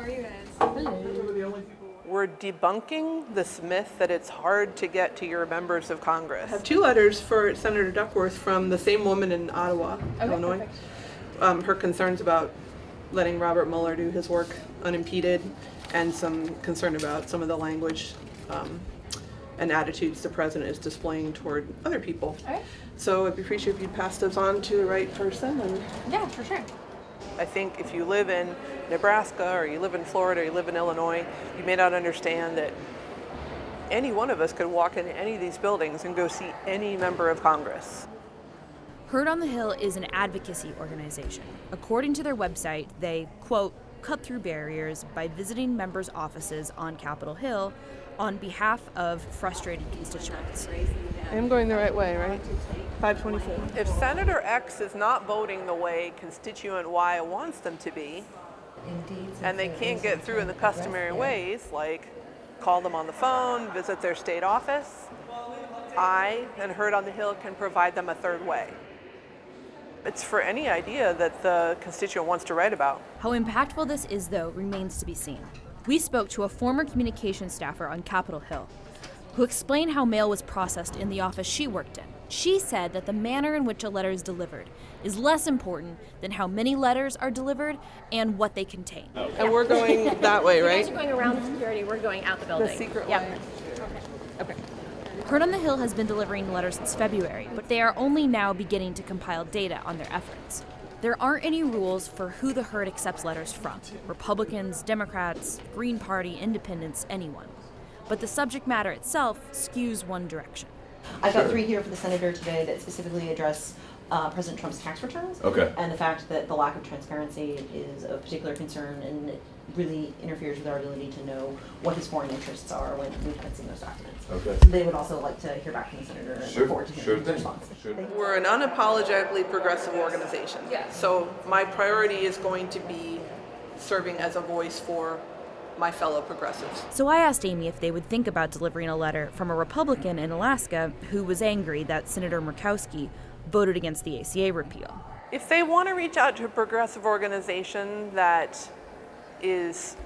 are you guys? Hello. We're debunking this myth that it's hard to get to your members of Congress. I have two letters for Senator Duckworth from the same woman in Ottawa, Illinois. Her concerns about letting Robert Mueller do his work unimpeded, and some concern about some of the language and attitudes the president is displaying toward other people. Okay. So I'd appreciate if you pass those on to the right person. And Yeah, for sure. I think if you live in Nebraska or you live in Florida or you live in Illinois, you may not understand that any one of us could walk into any of these buildings and go see any member of Congress. Heard on the Hill is an advocacy organization. According to their website, they, quote, cut through barriers by visiting members' offices on Capitol Hill on behalf of frustrated constituents. I am going the right way, right? 524. If Senator X is not voting the way constituent Y wants them to be, and they can't get through in the customary ways, like call them on the phone, visit their state office, I and Heard on the Hill can provide them a third way. It's for any idea that the constituent wants to write about. How impactful this is, though, remains to be seen. We spoke to a former communications staffer on Capitol Hill who explained how mail was processed in the office she worked in. She said that the manner in which a letter is delivered is less important than how many letters are delivered and what they contain. And we're going that way, You right? guys are going around the security. We're going out the building. The secret Yep. way. Okay. Heard on the Hill has been delivering letters since February, but they are only now beginning to compile data on their efforts. There aren't any rules for who the Herd accepts letters from: Republicans, Democrats, Green Party, Independents, anyone. But the subject matter itself skews one direction. I've got 3 here for the senator today that specifically address President Trump's tax returns. Okay. And the fact that the lack of transparency is of particular concern and it really interferes with our ability to know what his foreign interests are when we haven't seen those documents. Okay. They would also like to hear back from the senator and look forward to hearing his response. We're an unapologetically progressive organization. So my priority is going to be serving as a voice for my fellow progressives. So I asked Amy if they would think about delivering a letter from a Republican in Alaska who was angry that Senator Murkowski voted against the ACA repeal. If they want to reach out to a progressive organization that is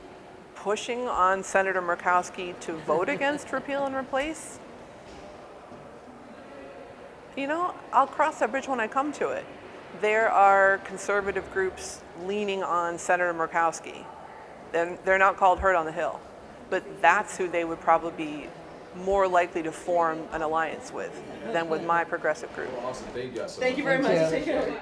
pushing on Senator Murkowski to vote against repeal and replace, I'll cross that bridge when I come to it. There are conservative groups leaning on Senator Murkowski. They're not called Heard on the Hill, but that's who they would probably be more likely to form an alliance with than with my progressive group. Awesome. Thank you guys so Thank you very much. Take care.